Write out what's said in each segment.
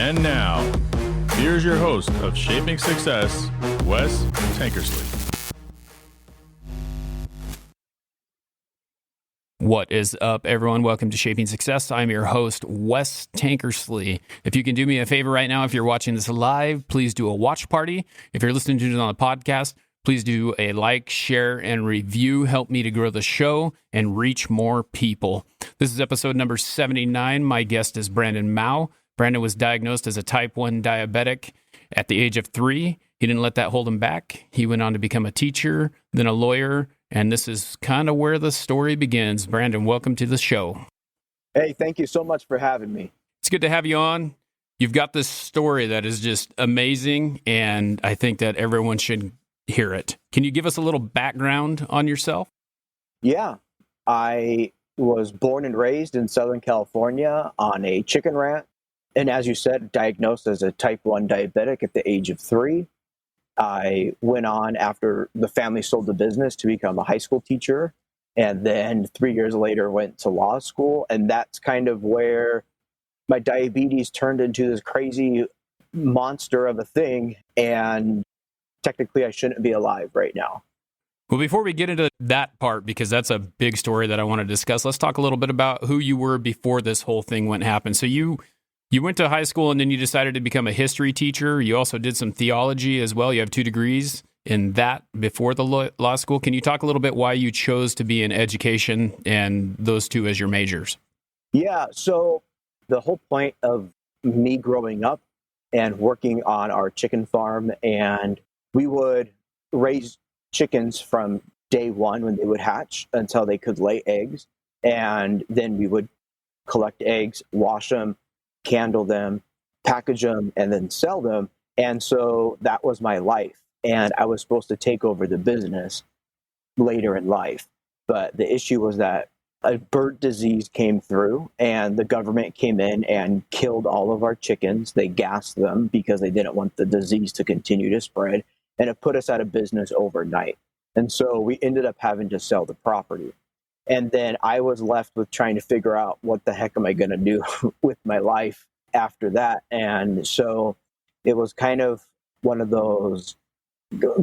And now, here's your host of Shaping Success, Wes Tankersley. What is up, everyone? Welcome to Shaping Success. I'm your host, Wes Tankersley. If you can do me a favor right now, if you're watching this live, please do a watch party. If you're listening to it on the podcast, please do a like, share, and review. Help me to grow the show and reach more people. This is episode number 79. My guest is Brandon Mouw. Brandon was diagnosed as a type 1 diabetic at the age of 3. He didn't let that hold him back. He went on to become a teacher, then a lawyer, and this is kind of where the story begins. Brandon, welcome to the show. Hey, thank you so much for having me. It's good to have you on. You've got this story that is just amazing, and I think that everyone should hear it. Can you give us a little background on yourself? Yeah, I was born and raised in Southern California on a chicken ranch. And as you said, diagnosed as a type 1 diabetic at the age of 3. I went on after the family sold the business to become a high school teacher. And then 3 years later went to law school. And that's kind of where my diabetes turned into this crazy monster of a thing. And technically I shouldn't be alive right now. Well, before we get into that part, because that's a big story that I want to discuss, let's talk a little bit about who you were before this whole thing went happen. So you went to high school and then you decided to become a history teacher. You also did some theology as well. You have 2 degrees in that before the law school. Can you talk a little bit why you chose to be in education and those 2 as your majors? Yeah, so the whole point of me growing up and working on our chicken farm, and we would raise chickens from day one when they would hatch until they could lay eggs. And then we would collect eggs, wash them, candle them, package them, and then sell them. And so that was my life. And I was supposed to take over the business later in life. But the issue was that a bird disease came through and the government came in and killed all of our chickens. They gassed them because they didn't want the disease to continue to spread. And it put us out of business overnight. And so we ended up having to sell the property. And then I was left with trying to figure out what the heck am I going to do with my life after that. And so it was kind of one of those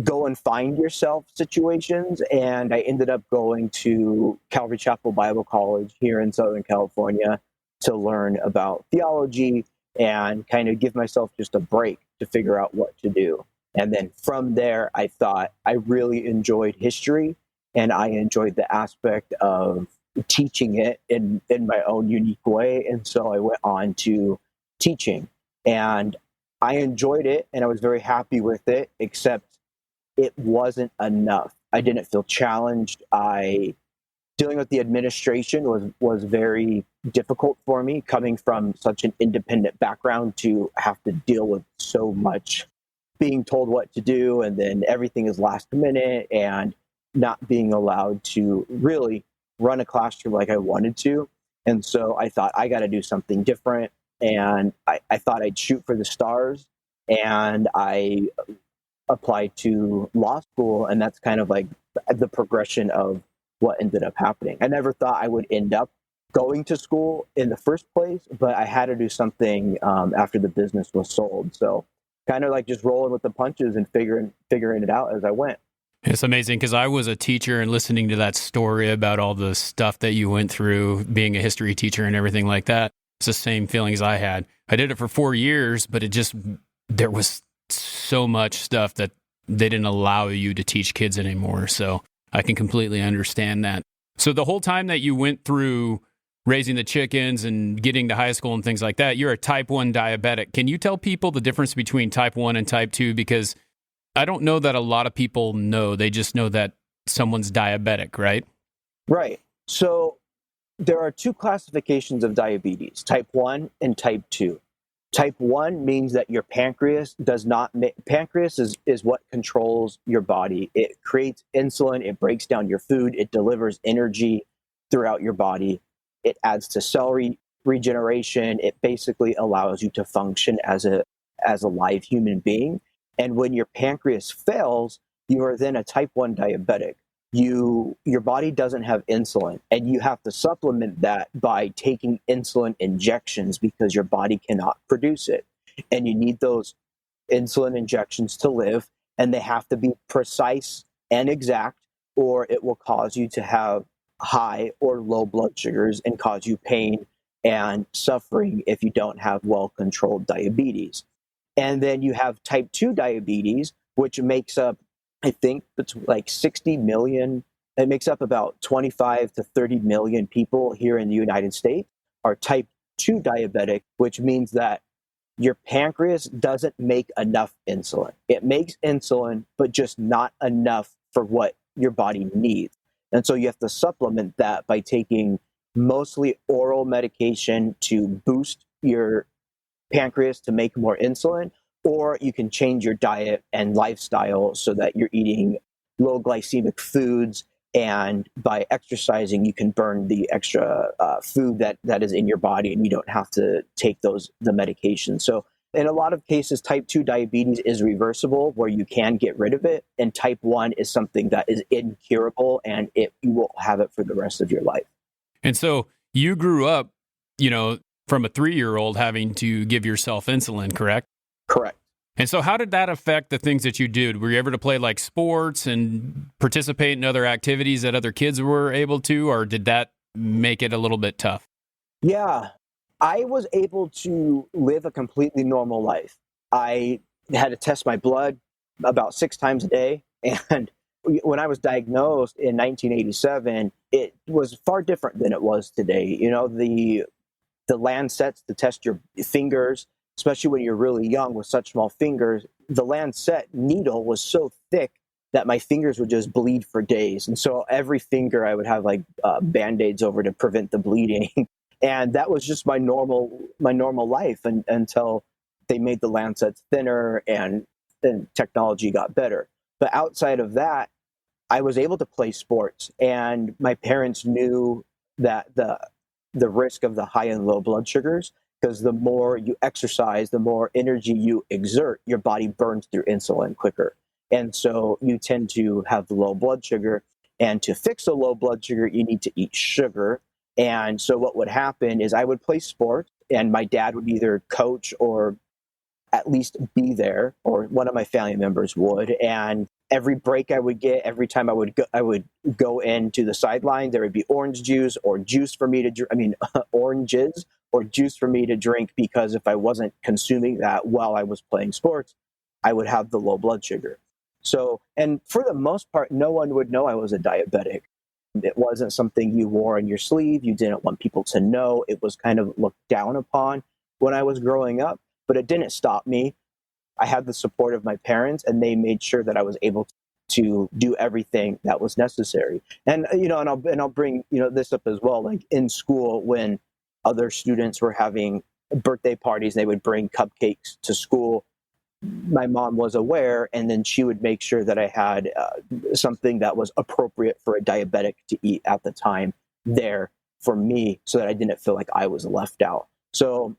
go and find yourself situations. And I ended up going to Calvary Chapel Bible College here in Southern California to learn about theology and kind of give myself just a break to figure out what to do. And then from there, I thought I really enjoyed history. And I enjoyed the aspect of teaching it in my own unique way. And so I went on to teaching. And I enjoyed it, and I was very happy with it, except it wasn't enough. I didn't feel challenged. Dealing with the administration was very difficult for me, coming from such an independent background to have to deal with so much being told what to do, and then everything is last minute, and not being allowed to really run a classroom like I wanted to. And so I thought I got to do something different. And I thought I'd shoot for the stars. And I applied to law school. And that's kind of like the progression of what ended up happening. I never thought I would end up going to school in the first place, but I had to do something after the business was sold. So kind of like just rolling with the punches and figuring it out as I went. It's amazing because I was a teacher, and listening to that story about all the stuff that you went through being a history teacher and everything like that, it's the same feelings I had. I did it for 4 years, but there was so much stuff that they didn't allow you to teach kids anymore. So I can completely understand that. So the whole time that you went through raising the chickens and getting to high school and things like that, you're a type 1 diabetic. Can you tell people the difference between type 1 and type 2? Because I don't know that a lot of people know. They just know that someone's diabetic, right? Right. So there are 2 classifications of diabetes, type 1 and type 2. Type 1 means that your pancreas pancreas is what controls your body. It creates insulin, it breaks down your food, it delivers energy throughout your body. It adds to cell regeneration. It basically allows you to function as a live human being. And when your pancreas fails, you are then a type 1 diabetic. Your body doesn't have insulin, and you have to supplement that by taking insulin injections because your body cannot produce it. and you need those insulin injections to live, and they have to be precise and exact, or it will cause you to have high or low blood sugars and cause you pain and suffering if you don't have well-controlled diabetes. And then you have type 2 diabetes, which makes up, I think, it's like 60 million. It makes up about 25 to 30 million people here in the United States are type 2 diabetic, which means that your pancreas doesn't make enough insulin. It makes insulin, but just not enough for what your body needs. And so you have to supplement that by taking mostly oral medication to boost your pancreas to make more insulin, or you can change your diet and lifestyle so that you're eating low glycemic foods, and by exercising you can burn the extra food that is in your body, and you don't have to take the medication. So in a lot of cases, type 2 diabetes is reversible, where you can get rid of it, and type 1 is something that is incurable, and you will have it for the rest of your life. And so you grew up, from a 3-year-old having to give yourself insulin, correct? Correct. And so how did that affect the things that you did? Were you able to play like sports and participate in other activities that other kids were able to, or did that make it a little bit tough? Yeah, I was able to live a completely normal life. I had to test my blood about 6 times a day. And when I was diagnosed in 1987, it was far different than it was today. The Lancets to test your fingers, especially when you're really young with such small fingers, the Lancet needle was so thick that my fingers would just bleed for days. And so every finger I would have like Band-Aids over to prevent the bleeding. And that was just my normal life until they made the Lancets thinner and then technology got better. But outside of that, I was able to play sports, and my parents knew that the risk of the high and low blood sugars, because the more you exercise, the more energy you exert, your body burns through insulin quicker. And so you tend to have the low blood sugar. And to fix the low blood sugar, you need to eat sugar. And so what would happen is I would play sports, and my dad would either coach or at least be there, or one of my family members would. And every break I would get, every time I would go into the sideline, there would be orange juice or juice for me to drink. Oranges or juice for me to drink, because if I wasn't consuming that while I was playing sports, I would have the low blood sugar. So, and for the most part, no one would know I was a diabetic. It wasn't something you wore on your sleeve. You didn't want people to know. It was kind of looked down upon when I was growing up, but it didn't stop me. I had the support of my parents, and they made sure that I was able to do everything that was necessary. And I'll bring this up as well. Like in school, when other students were having birthday parties, they would bring cupcakes to school. My mom was aware, and then she would make sure that I had something that was appropriate for a diabetic to eat at the time there for me, so that I didn't feel like I was left out. So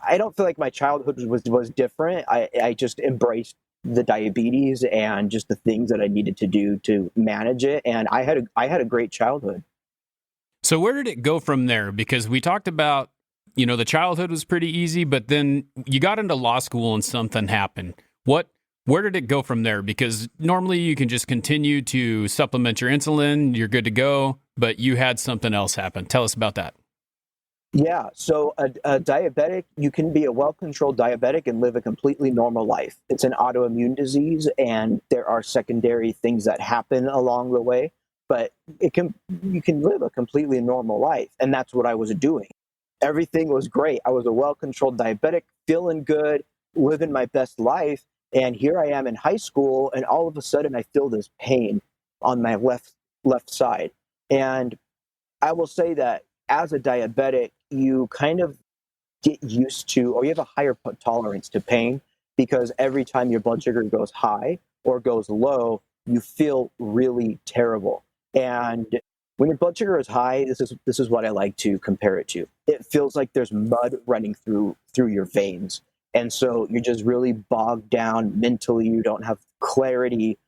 I don't feel like my childhood was different. I just embraced the diabetes and just the things that I needed to do to manage it. And I had a great childhood. So where did it go from there? Because we talked about, the childhood was pretty easy, but then you got into law school and something happened. Where did it go from there? Because normally you can just continue to supplement your insulin, you're good to go, but you had something else happen. Tell us about that. Yeah, so a diabetic, you can be a well-controlled diabetic and live a completely normal life. It's an autoimmune disease, and there are secondary things that happen along the way, but you can live a completely normal life, and that's what I was doing. Everything was great. I was a well-controlled diabetic, feeling good, living my best life, and here I am in high school, and all of a sudden I feel this pain on my left side. And I will say that as a diabetic, you kind of get used to, or you have a higher tolerance to pain, because every time your blood sugar goes high or goes low, you feel really terrible. And when your blood sugar is high, this is what I like to compare it to. It feels like there's mud running through your veins. And so you're just really bogged down mentally. You don't have clarity.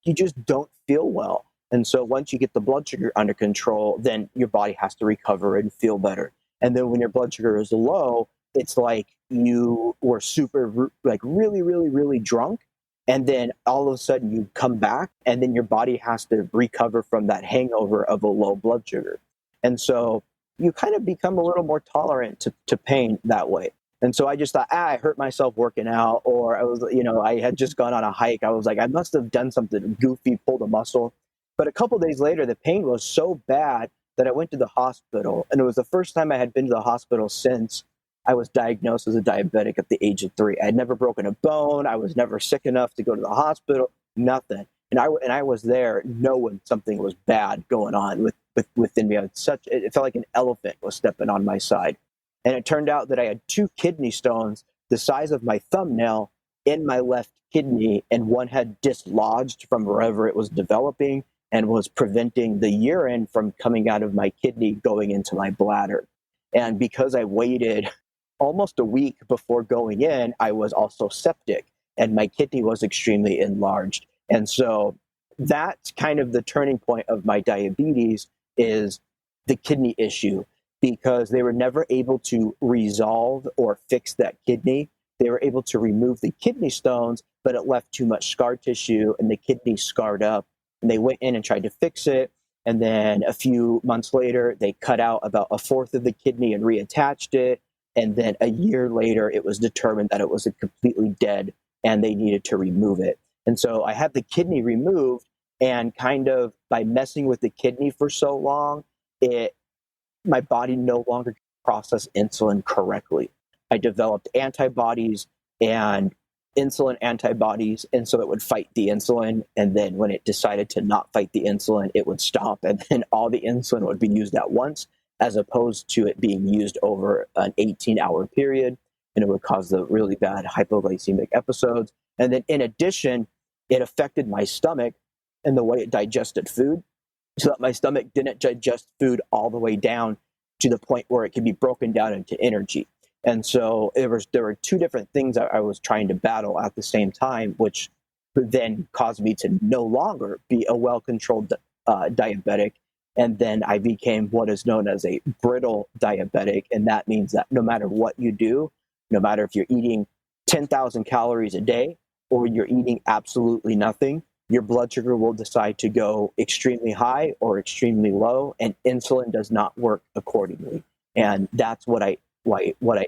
You just don't feel well. And so once you get the blood sugar under control, then your body has to recover and feel better. And then when your blood sugar is low, it's like you were like really, really, really drunk. And then all of a sudden you come back and then your body has to recover from that hangover of a low blood sugar. And so you kind of become a little more tolerant to pain that way. And so I just thought, I hurt myself working out, or I had just gone on a hike. I was like, I must have done something goofy, pulled a muscle. But a couple days later, the pain was so bad that I went to the hospital. And it was the first time I had been to the hospital since I was diagnosed as a diabetic at the age of 3. I had never broken a bone. I was never sick enough to go to the hospital, nothing. And I was there knowing something was bad going on within me. It felt like an elephant was stepping on my side. And it turned out that I had 2 kidney stones the size of my thumbnail in my left kidney, and one had dislodged from wherever it was developing and was preventing the urine from coming out of my kidney going into my bladder. And because I waited almost a week before going in, I was also septic, and my kidney was extremely enlarged. And so that's kind of the turning point of my diabetes, is the kidney issue, because they were never able to resolve or fix that kidney. They were able to remove the kidney stones, but it left too much scar tissue and the kidney scarred up. And they went in and tried to fix it. And then a few months later, they cut out about 1/4 of the kidney and reattached it. And then a year later, it was determined that it was completely dead and they needed to remove it. And so I had the kidney removed, and kind of by messing with the kidney for so long, my body no longer could process insulin correctly. I developed antibodies and insulin antibodies, and so it would fight the insulin. And then when it decided to not fight the insulin, it would stop, and then all the insulin would be used at once, as opposed to it being used over an 18-hour period, and it would cause the really bad hypoglycemic episodes. And then in addition, it affected my stomach and the way it digested food, so that my stomach didn't digest food all the way down to the point where it could be broken down into energy. And so there were 2 different things I was trying to battle at the same time, which then caused me to no longer be a well-controlled diabetic. And then I became what is known as a brittle diabetic. And that means that no matter what you do, no matter if you're eating 10,000 calories a day or you're eating absolutely nothing, your blood sugar will decide to go extremely high or extremely low, and insulin does not work accordingly. And that's what I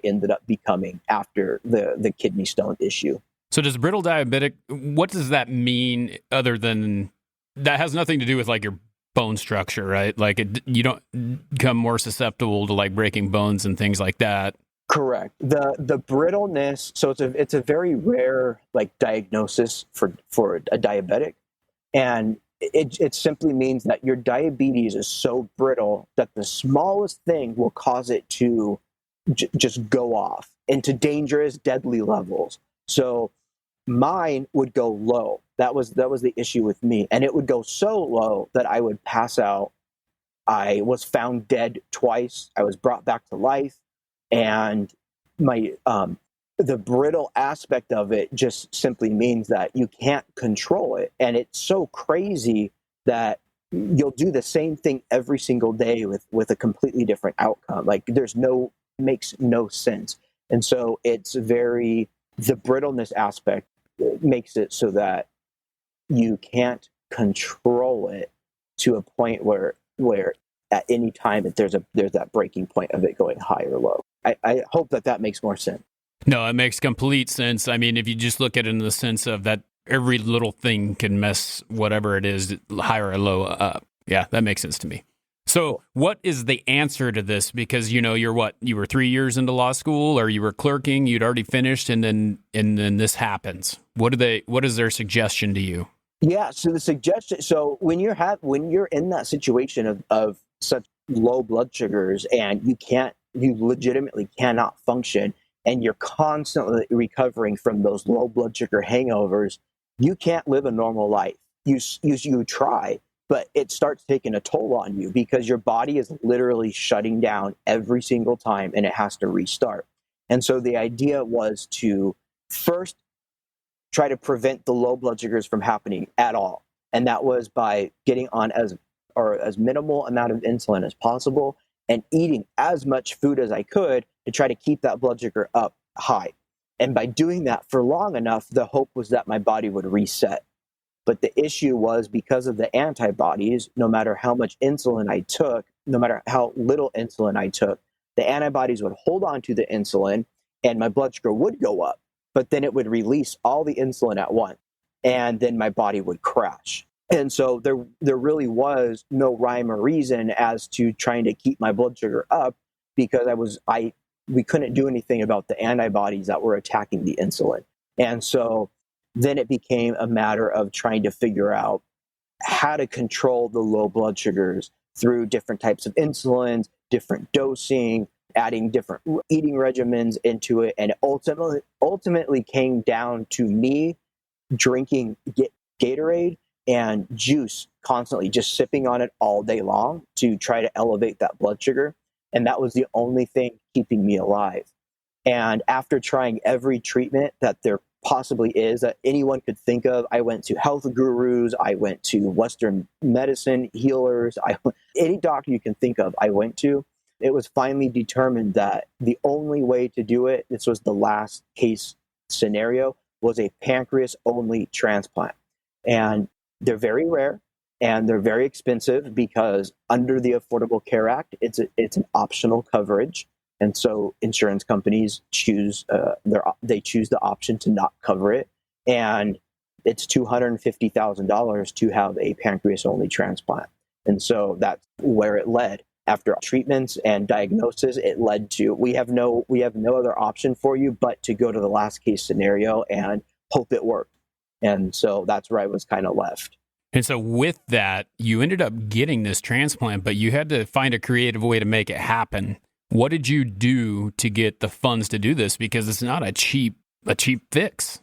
ended up becoming after the kidney stone issue. So does brittle diabetic, what does that mean, other than that has nothing to do with like your bone structure, right? Like you don't become more susceptible to like breaking bones and things like that. Correct. The brittleness, so it's a very rare like diagnosis for a diabetic, and it simply means that your diabetes is so brittle that the smallest thing will cause it to just go off into dangerous, deadly levels. So mine would go low. That was the issue with me, and it would go so low that I would pass out. I was found dead twice. I was brought back to life. And the brittle aspect of it just simply means that you can't control it. And it's so crazy that you'll do the same thing every single day with a completely different outcome. Like makes no sense. And so the brittleness aspect makes it so that you can't control it to a point where at any time there's that breaking point of it going high or low. I hope that makes more sense. No, it makes complete sense. I mean, if you just look at it in the sense of that every little thing can mess whatever it is, high or low, up. Yeah, that makes sense to me. So what is the answer to this? Because, you were 3 years into law school, or you were clerking, you'd already finished, and then this happens. What is their suggestion to you? Yeah, so the suggestion, so when you're in that situation of such low blood sugars, and you legitimately cannot function, and you're constantly recovering from those low blood sugar hangovers, you can't live a normal life. You try, but it starts taking a toll on you, because your body is literally shutting down every single time, and it has to restart. And so the idea was to first try to prevent the low blood sugars from happening at all. And that was by getting on as minimal amount of insulin as possible and eating as much food as I could to try to keep that blood sugar up high. And by doing that for long enough, the hope was that my body would reset. But the issue was, because of the antibodies, no matter how much insulin I took, no matter how little insulin I took, the antibodies would hold on to the insulin and my blood sugar would go up, but then it would release all the insulin at once and then my body would crash. And so there really was no rhyme or reason as to trying to keep my blood sugar up, because we couldn't do anything about the antibodies that were attacking the insulin. And so then it became a matter of trying to figure out how to control the low blood sugars through different types of insulins, different dosing, adding different eating regimens into it. And ultimately came down to me drinking Gatorade and juice constantly, just sipping on it all day long to try to elevate that blood sugar. And that was the only thing keeping me alive. And after trying every treatment that there possibly is that anyone could think of, I went to health gurus, I went to Western medicine healers, any doctor you can think of, I went to. It was finally determined that the only way to do it, this was the last case scenario, was a pancreas only transplant. And they're very rare and they're very expensive, because under the Affordable Care Act, it's an optional coverage. And so insurance companies choose the option to not cover it. And it's $250,000 to have a pancreas only transplant. And so that's where it led. After treatments and diagnosis, it led to, we have no other option for you but to go to the last case scenario and hope it worked. And so that's where I was kind of left. And so with that, you ended up getting this transplant, but you had to find a creative way to make it happen. What did you do to get the funds to do this? Because it's not a cheap fix.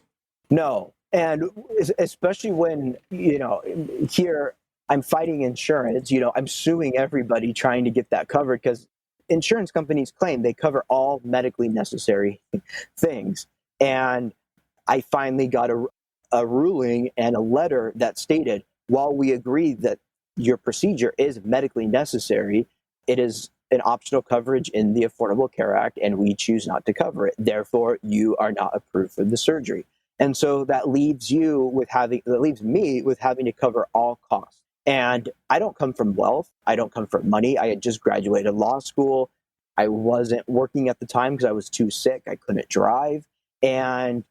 No. And especially when, here I'm fighting insurance, I'm suing everybody trying to get that covered, because insurance companies claim they cover all medically necessary things. And I finally got a ruling and a letter that stated, while we agree that your procedure is medically necessary, it is an optional coverage in the Affordable Care Act, and we choose not to cover it. Therefore, you are not approved for the surgery. And so that leaves me with having to cover all costs. And I don't come from wealth. I don't come from money. I had just graduated law school. I wasn't working at the time because I was too sick. I couldn't drive. And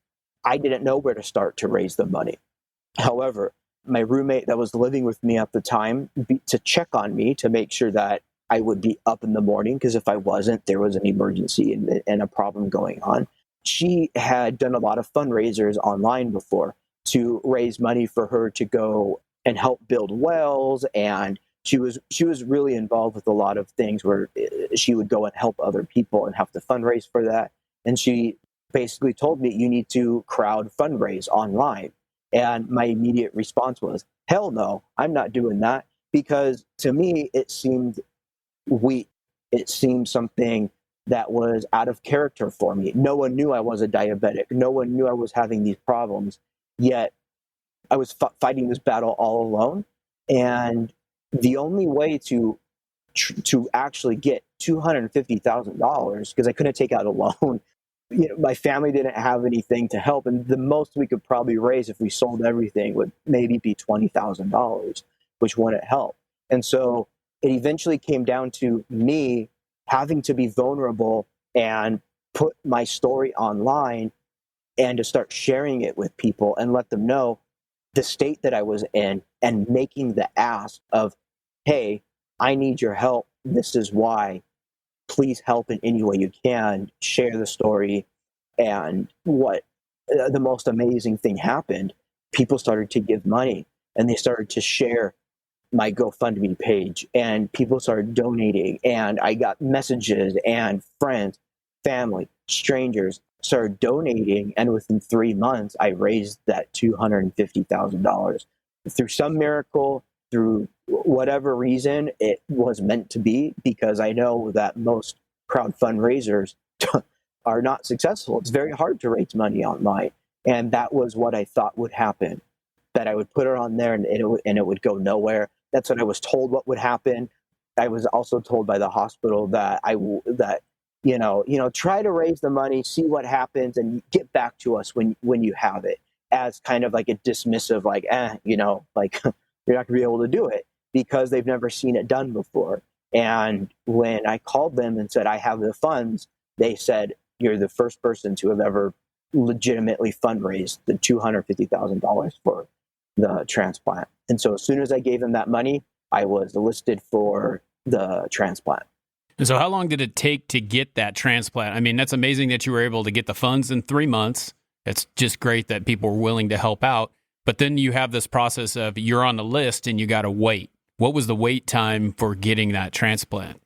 I didn't know where to start to raise the money. However, my roommate that was living with me at the time, to check on me, to make sure that I would be up in the morning, because if I wasn't, there was an emergency and a problem going on. She had done a lot of fundraisers online before to raise money for her to go and help build wells. And she was really involved with a lot of things where she would go and help other people and have to fundraise for that. And she basically told me, you need to crowd fundraise online. And my immediate response was, hell no, I'm not doing that, because to me, it seemed weak. It seemed something that was out of character for me. No one knew I was a diabetic. No one knew I was having these problems. Yet I was fighting this battle all alone. And the only way to actually get $250,000, because I couldn't take out a loan, my family didn't have anything to help. And the most we could probably raise if we sold everything would maybe be $20,000, which wouldn't help. And so it eventually came down to me having to be vulnerable and put my story online and to start sharing it with people and let them know the state that I was in, and making the ask of, hey, I need your help. This is why. Please help in any way you can. Share the story. And what the most amazing thing happened, people started to give money, and they started to share my GoFundMe page, and people started donating, and I got messages, and friends, family, strangers started donating. And within 3 months, I raised that $250,000 through some miracle, through whatever reason it was meant to be, because I know that most crowd fundraisers are not successful. It's very hard to raise money online. And that was what I thought would happen, that I would put it on there and it would go nowhere. That's what I was told what would happen. I was also told by the hospital that try to raise the money, see what happens, and get back to us when you have it, as kind of like a dismissive, like, like you're not gonna be able to do it because they've never seen it done before. And when I called them and said I have the funds, they said, you're the first person to have ever legitimately fundraised the $250,000 for the transplant. And so as soon as I gave them that money, I was listed for the transplant. And so how long did it take to get that transplant? I mean, that's amazing that you were able to get the funds in 3 months. It's just great that people were willing to help out. But then you have this process of you're on the list and you got to wait. What was the wait time for getting that transplant?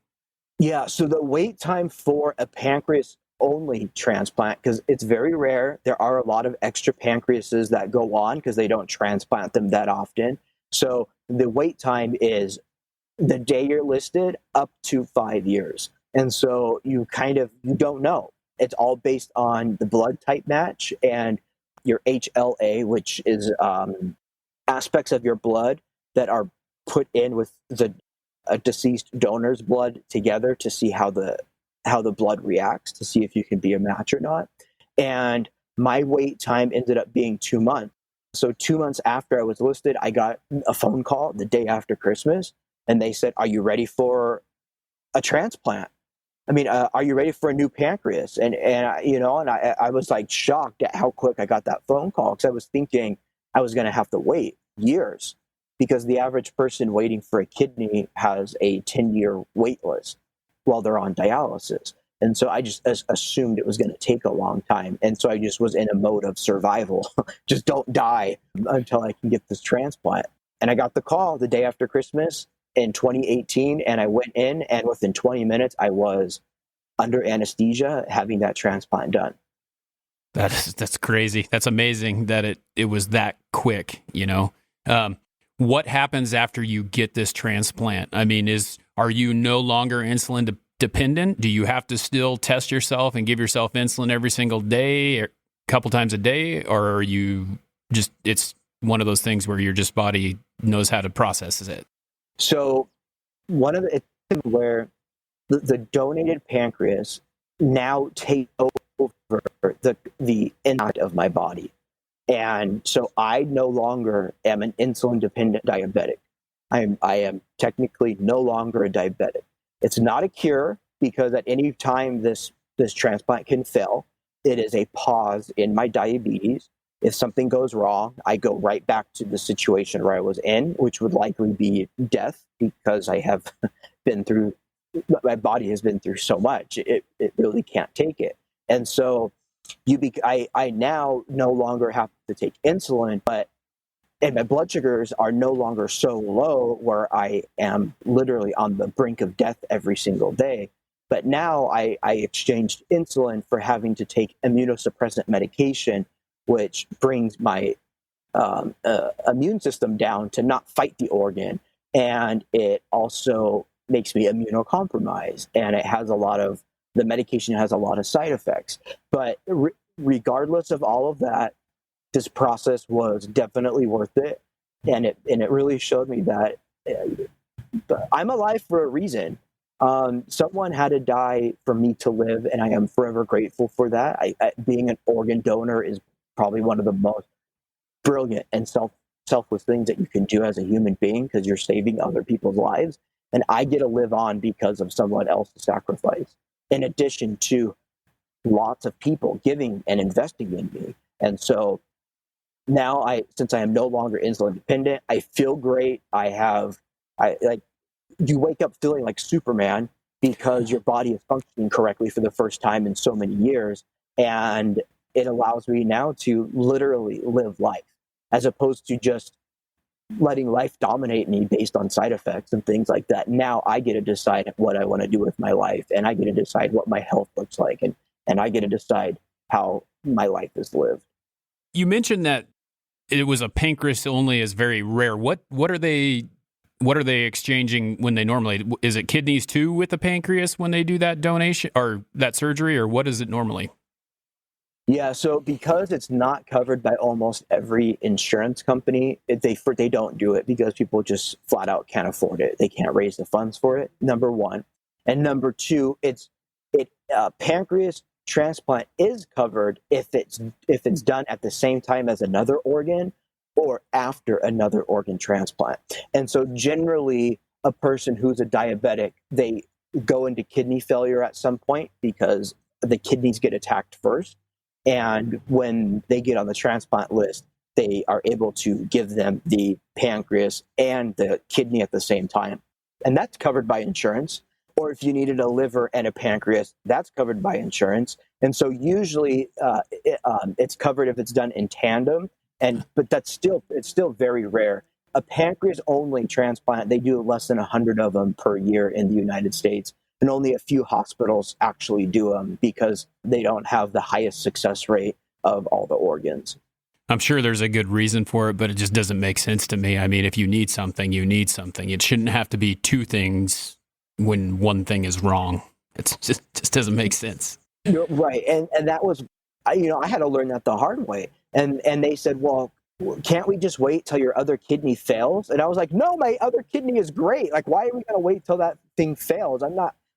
Yeah, so the wait time for a pancreas-only transplant, because it's very rare. There are a lot of extra pancreases that go on because they don't transplant them that often. So the wait time is the day you're listed up to 5 years. And so you don't know. It's all based on the blood type match and your HLA, which is aspects of your blood that are put in with a deceased donor's blood together to see how the blood reacts, to see if you can be a match or not. And my wait time ended up being 2 months. So 2 months after I was listed, I got a phone call the day after Christmas, and they said, "Are you ready for a transplant? Are you ready for a new pancreas?" And I was like shocked at how quick I got that phone call, because I was thinking I was going to have to wait years, because the average person waiting for a kidney has a 10-year wait list while they're on dialysis. And so I just assumed it was going to take a long time. And so I just was in a mode of survival. Just don't die until I can get this transplant. And I got the call the day after Christmas in 2018, and I went in, and within 20 minutes, I was under anesthesia having that transplant done. That's crazy. That's amazing that it was that quick, What happens after you get this transplant? I mean, are you no longer insulin dependent? Do you have to still test yourself and give yourself insulin every single day, or a couple times a day? Or are you just, it's one of those things where your just body knows how to process it? So one of the where the donated pancreas now takes over the inside of my body. And so I no longer am an insulin-dependent diabetic. I am technically no longer a diabetic. It's not a cure, because at any time this transplant can fail. It is a pause in my diabetes. If something goes wrong, I go right back to the situation where I was in, which would likely be death, because I have my body has been through so much. It really can't take it. And so I now no longer have to take insulin, and my blood sugars are no longer so low where I am literally on the brink of death every single day. But now I exchanged insulin for having to take immunosuppressant medication, which brings my immune system down to not fight the organ. And it also makes me immunocompromised. And the medication has a lot of side effects. But regardless of all of that, this process was definitely worth it. And it really showed me that I'm alive for a reason. Someone had to die for me to live, and I am forever grateful for that. Being an organ donor is probably one of the most brilliant and selfless things that you can do as a human being, because you're saving other people's lives. And I get to live on because of someone else's sacrifice, in addition to lots of people giving and investing in me. And so now since I am no longer insulin dependent, I feel great. You wake up feeling like Superman, because your body is functioning correctly for the first time in so many years. And it allows me now to literally live life, as opposed to just letting life dominate me based on side effects and things like that. Now I get to decide what I want to do with my life, and I get to decide what my health looks like, and I get to decide how my life is lived. You mentioned that it was a pancreas only is very rare. What are they exchanging when they normally? Is it kidneys too with the pancreas when they do that donation or that surgery, or what is it normally? Yeah, so because it's not covered by almost every insurance company, they don't do it, because people just flat out can't afford it. They can't raise the funds for it, number one. And number two, it pancreas transplant is covered if it's done at the same time as another organ or after another organ transplant. And so generally a person who's a diabetic, they go into kidney failure at some point because the kidneys get attacked first. And when they get on the transplant list, they are able to give them the pancreas and the kidney at the same time. And that's covered by insurance. Or if you needed a liver and a pancreas, that's covered by insurance. And so usually it's covered if it's done in tandem. But it's still very rare. A pancreas only transplant, they do less than 100 of them per year in the United States. And only a few hospitals actually do them because they don't have the highest success rate of all the organs. I'm sure there's a good reason for it, but it just doesn't make sense to me. I mean, if you need something, you need something. It shouldn't have to be two things when one thing is wrong. It just doesn't make sense. Right. And that was, I had to learn that the hard way. And they said, well, can't we just wait till your other kidney fails? And I was like, no, my other kidney is great. Like, why are we going to wait till that thing fails?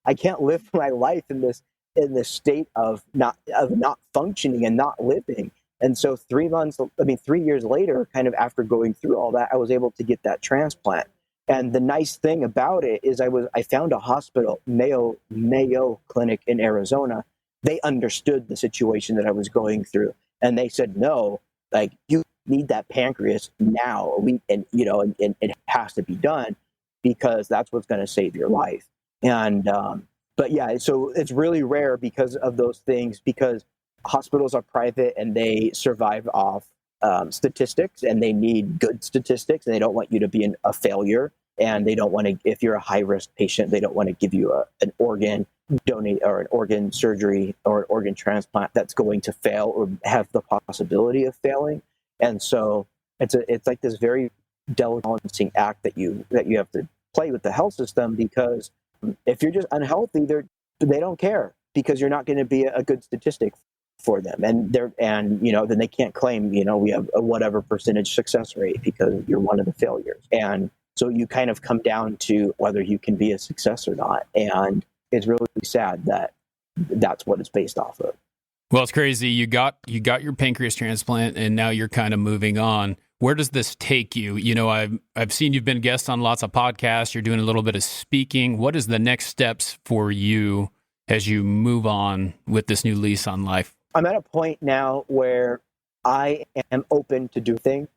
I can't live my life in this state of not functioning and not living. And so 3 years later, kind of after going through all that, I was able to get that transplant. And the nice thing about it is I found a hospital, Mayo Clinic in Arizona. They understood the situation that I was going through. And they said, no, like, you need that pancreas now. And it has to be done because that's what's going to save your life. And, but yeah, so it's really rare because of those things, because hospitals are private and they survive off statistics, and they need good statistics, and they don't want you to be a failure. And they don't want to, if you're a high risk patient, they don't want to give you an organ donate or an organ surgery or an organ transplant that's going to fail or have the possibility of failing. And so it's like this very delicate balancing act that you have to play with the health system, because if you're just unhealthy, they don't care, because you're not going to be a good statistic for them. And then they can't claim, we have a whatever percentage success rate because you're one of the failures. And so you kind of come down to whether you can be a success or not. And it's really sad that that's what it's based off of. Well, it's crazy. You got your pancreas transplant, and now you're kind of moving on. Where does this take you? I've seen you've been a guest on lots of podcasts. You're doing a little bit of speaking. What is the next steps for you as you move on with this new lease on life? I'm at a point now where I am open to do things.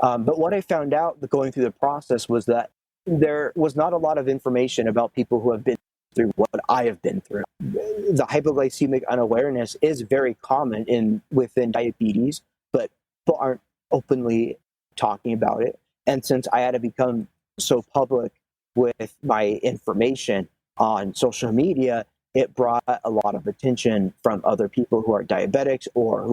But what I found out going through the process was that there was not a lot of information about people who have been through what I have been through. The hypoglycemic unawareness is very common within diabetes, but people aren't openly talking about it. And since I had to become so public with my information on social media, it brought a lot of attention from other people who are diabetics or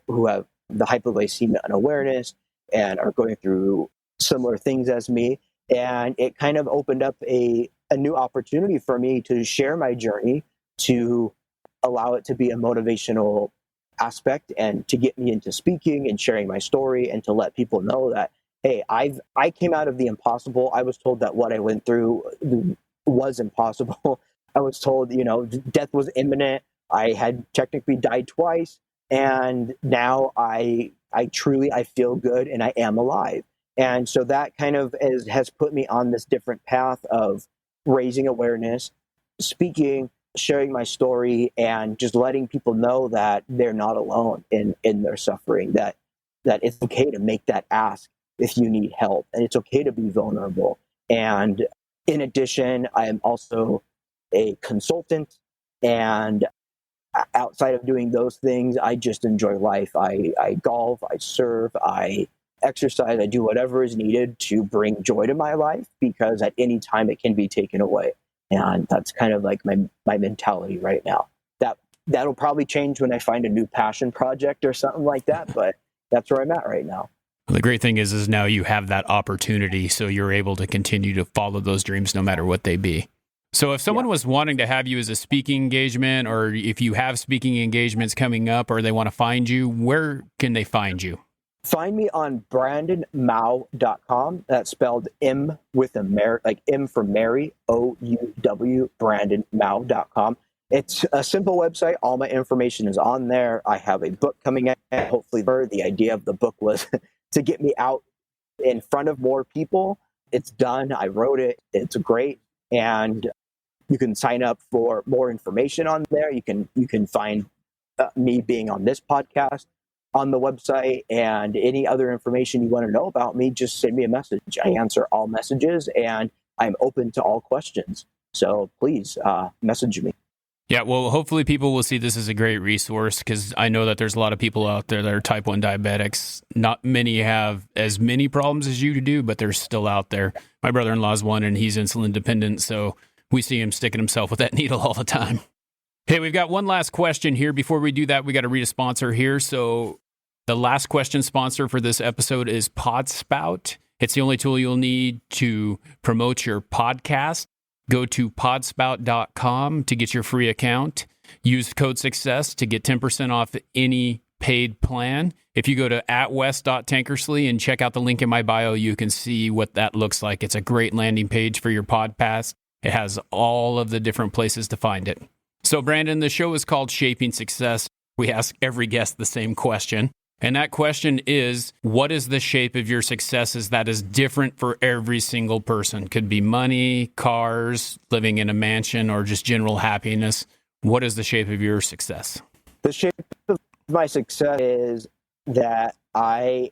who have the hypoglycemia unawareness and are going through similar things as me. And it kind of opened up a new opportunity for me to share my journey, to allow it to be a motivational aspect, and to get me into speaking and sharing my story, and to let people know that, hey, I came out of the impossible. I was told that what I went through was impossible. I was told, death was imminent. I had technically died twice. And now I feel good and I am alive. And so that kind of has put me on this different path of raising awareness, speaking, sharing my story, and just letting people know that they're not alone in their suffering, that it's okay to make that ask if you need help, and it's okay to be vulnerable. And in addition, I am also a consultant, and outside of doing those things, I just enjoy life. I golf, I surf, I exercise, I do whatever is needed to bring joy to my life, because at any time it can be taken away. And that's kind of like my mentality right now. That'll probably change when I find a new passion project or something like that, but that's where I'm at right now. Well, the great thing is now you have that opportunity, so you're able to continue to follow those dreams no matter what they be. So if someone was wanting to have you as a speaking engagement, or if you have speaking engagements coming up, or they want to find you, where can they find you? Find me on BrandonMouw.com. That's spelled M with a Mary, like M for Mary, OUW, BrandonMouw.com. It's a simple website. All my information is on there. I have a book coming out. Hopefully, the idea of the book was to get me out in front of more people. It's done. I wrote it. It's great. And you can sign up for more information on there. You can find me being on this podcast on the website, and any other information you want to know about me, just send me a message. I answer all messages, and I'm open to all questions. So please message me. Yeah, well, hopefully people will see this as a great resource, because I know that there's a lot of people out there that are type 1 diabetics. Not many have as many problems as you do, but they're still out there. My brother-in-law is one, and he's insulin dependent, so we see him sticking himself with that needle all the time. Hey, we've got one last question here. Before we do that, we got to read a sponsor here. So the last question sponsor for this episode is PodSpout. It's the only tool you'll need to promote your podcast. Go to podspout.com to get your free account. Use code SUCCESS to get 10% off any paid plan. If you go to @west.tankersley and check out the link in my bio, you can see what that looks like. It's a great landing page for your podcast. It has all of the different places to find it. So, Brandon, the show is called Shaping Success. We ask every guest the same question. And that question is, what is the shape of your successes that is different for every single person? Could be money, cars, living in a mansion, or just general happiness. What is the shape of your success? The shape of my success is that I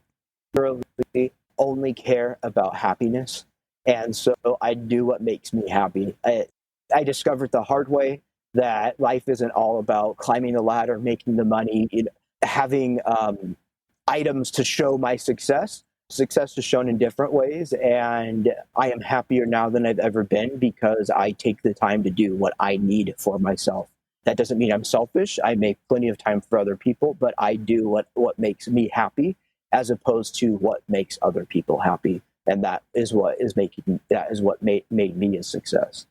really only care about happiness. And so I do what makes me happy. I discovered the hard way that life isn't all about climbing the ladder, making the money, having items to show my success. Success is shown in different ways, and I am happier now than I've ever been because I take the time to do what I need for myself. That doesn't mean I'm selfish. I make plenty of time for other people, but I do what makes me happy as opposed to what makes other people happy. And that is what made me a success.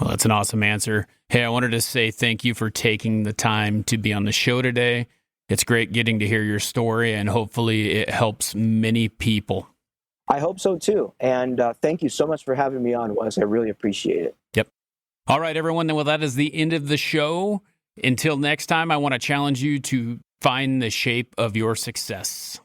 Well, that's an awesome answer. Hey, I wanted to say thank you for taking the time to be on the show today. It's great getting to hear your story, and hopefully it helps many people. I hope so too. And thank you so much for having me on, Wes. I really appreciate it. Yep. All right, everyone. Well, that is the end of the show. Until next time, I want to challenge you to find the shape of your success.